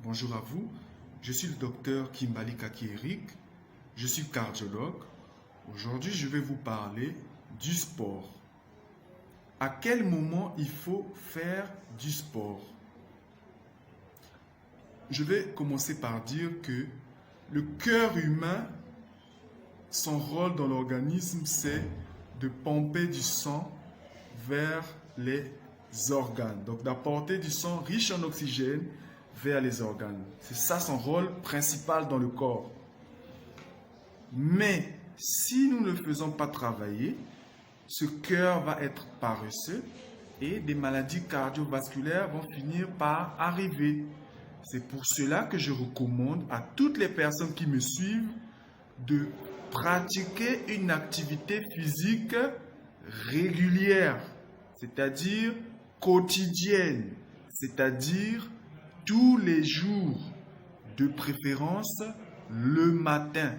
Bonjour à vous, je suis le docteur Kimbali Kaki Eric, je suis cardiologue. Aujourd'hui, je vais vous parler du sport. À quel moment il faut faire du sport? Je vais commencer par dire que le cœur humain, son rôle dans l'organisme, c'est de pomper du sang vers les organes. Donc d'apporter du sang riche en oxygène vers les organes. C'est ça son rôle principal dans le corps. Mais si nous ne le faisons pas travailler, ce cœur va être paresseux et des maladies cardiovasculaires vont finir par arriver. C'est pour cela que je recommande à toutes les personnes qui me suivent de pratiquer une activité physique régulière, c'est-à-dire quotidienne, c'est-à-dire tous les jours, de préférence le matin.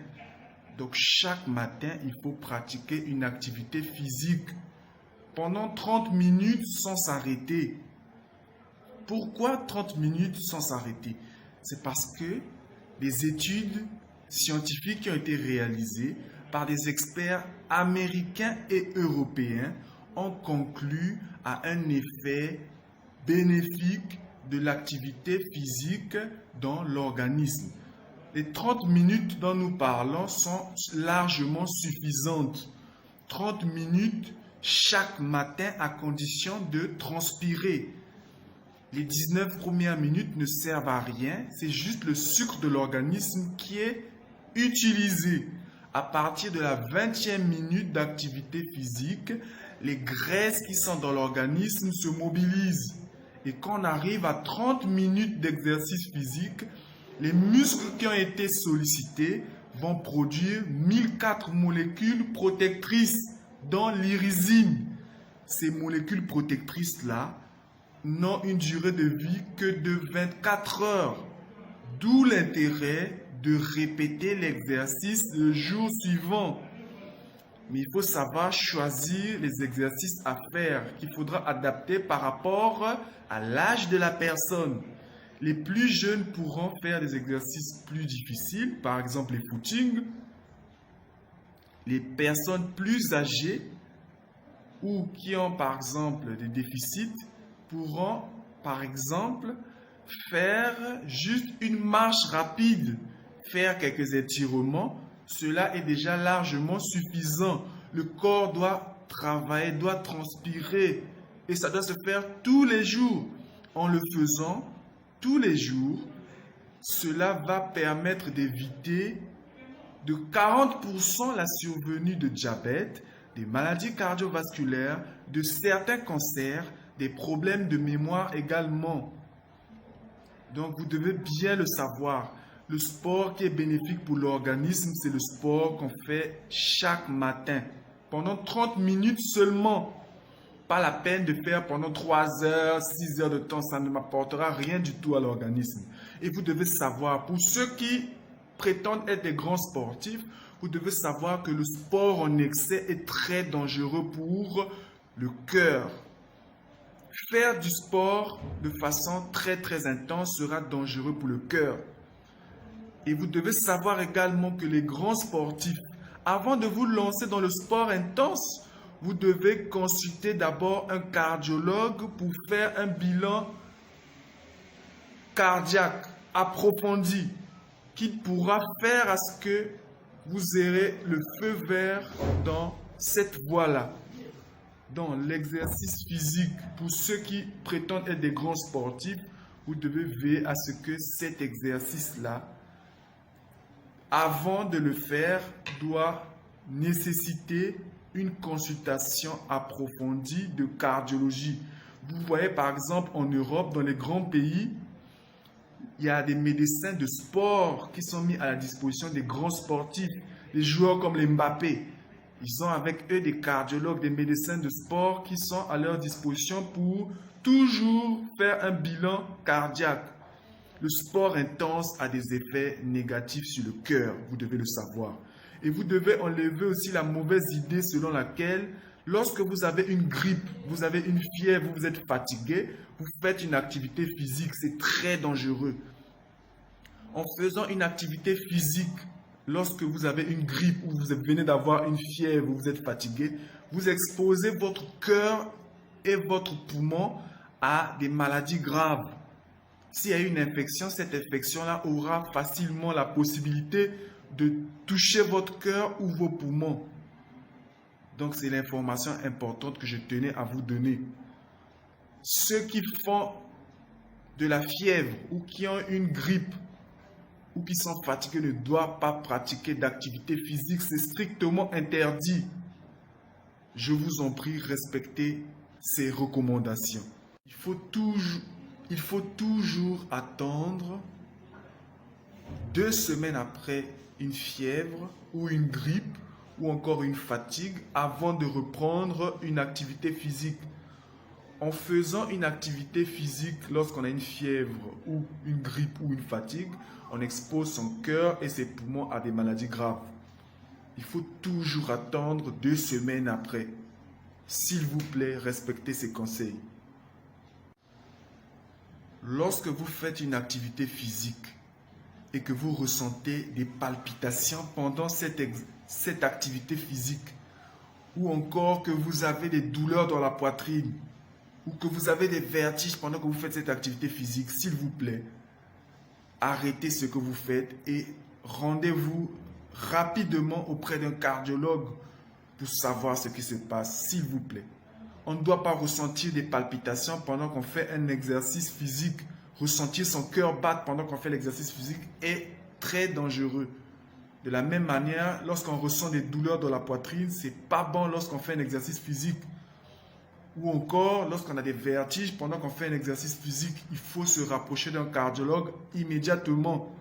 Donc chaque matin, il faut pratiquer une activité physique pendant 30 minutes sans s'arrêter. Pourquoi 30 minutes sans s'arrêter? C'est parce que des études scientifiques qui ont été réalisées par des experts américains et européens ont conclu à un effet bénéfique de l'activité physique dans l'organisme. Les 30 minutes dont nous parlons sont largement suffisantes. 30 minutes chaque matin à condition de transpirer. Les 19 premières minutes ne servent à rien, c'est juste le sucre de l'organisme qui est utilisé. À partir de la 20e minute d'activité physique, les graisses qui sont dans l'organisme se mobilisent. Et quand on arrive à 30 minutes d'exercice physique, les muscles qui ont été sollicités vont produire 1004 molécules protectrices, dont l'irysine. Ces molécules protectrices-là n'ont une durée de vie que de 24 heures. D'où l'intérêt de répéter l'exercice le jour suivant. Mais il faut savoir choisir les exercices à faire qu'il faudra adapter par rapport à l'âge de la personne. Les plus jeunes pourront faire des exercices plus difficiles, par exemple les footings. Les personnes plus âgées ou qui ont par exemple des déficits pourront par exemple faire juste une marche rapide, faire quelques étirements. Cela est déjà largement suffisant. Le corps doit travailler, doit transpirer et ça doit se faire tous les jours. En le faisant tous les jours, cela va permettre d'éviter de 40% la survenue de diabète, des maladies cardiovasculaires, de certains cancers, des problèmes de mémoire également. Donc vous devez bien le savoir. Le sport qui est bénéfique pour l'organisme, c'est le sport qu'on fait chaque matin. Pendant 30 minutes seulement. Pas la peine de faire pendant 3 heures, 6 heures de temps. Ça ne m'apportera rien du tout à l'organisme. Et vous devez savoir, pour ceux qui prétendent être des grands sportifs, vous devez savoir que le sport en excès est très dangereux pour le cœur. Faire du sport de façon très intense sera dangereux pour le cœur. Et vous devez savoir également que les grands sportifs, avant de vous lancer dans le sport intense, vous devez consulter d'abord un cardiologue pour faire un bilan cardiaque approfondi qui pourra faire à ce que vous aurez le feu vert dans cette voie-là. Dans l'exercice physique, pour ceux qui prétendent être des grands sportifs, vous devez veiller à ce que cet exercice-là, avant de le faire, doit nécessiter une consultation approfondie de cardiologie. Vous voyez par exemple en Europe, dans les grands pays, il y a des médecins de sport qui sont mis à la disposition des grands sportifs, des joueurs comme les Mbappé. Ils ont avec eux des cardiologues, des médecins de sport qui sont à leur disposition pour toujours faire un bilan cardiaque. Le sport intense a des effets négatifs sur le cœur, vous devez le savoir. Et vous devez enlever aussi la mauvaise idée selon laquelle lorsque vous avez une grippe, vous avez une fièvre, vous êtes fatigué, vous faites une activité physique, c'est très dangereux. En faisant une activité physique, lorsque vous avez une grippe ou vous venez d'avoir une fièvre ou vous êtes fatigué, vous exposez votre cœur et votre poumon à des maladies graves. S'il y a une infection, cette infection-là aura facilement la possibilité de toucher votre cœur ou vos poumons. Donc, c'est l'information importante que je tenais à vous donner. Ceux qui font de la fièvre ou qui ont une grippe ou qui sont fatigués ne doivent pas pratiquer d'activité physique. C'est strictement interdit. Je vous en prie, respectez ces recommandations. Il faut toujours attendre 2 semaines après une fièvre ou une grippe ou encore une fatigue avant de reprendre une activité physique. En faisant une activité physique lorsqu'on a une fièvre ou une grippe ou une fatigue, on expose son cœur et ses poumons à des maladies graves. Il faut toujours attendre 2 semaines après. S'il vous plaît, respectez ces conseils. Lorsque vous faites une activité physique et que vous ressentez des palpitations pendant cette activité physique, ou encore que vous avez des douleurs dans la poitrine, ou que vous avez des vertiges pendant que vous faites cette activité physique, s'il vous plaît, arrêtez ce que vous faites et rendez-vous rapidement auprès d'un cardiologue pour savoir ce qui se passe, s'il vous plaît. On ne doit pas ressentir des palpitations pendant qu'on fait un exercice physique. Ressentir son cœur battre pendant qu'on fait l'exercice physique est très dangereux. De la même manière, lorsqu'on ressent des douleurs dans la poitrine, c'est pas bon lorsqu'on fait un exercice physique. Ou encore, lorsqu'on a des vertiges pendant qu'on fait un exercice physique, il faut se rapprocher d'un cardiologue immédiatement.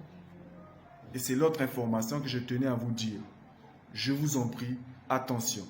Et c'est l'autre information que je tenais à vous dire. Je vous en prie, attention.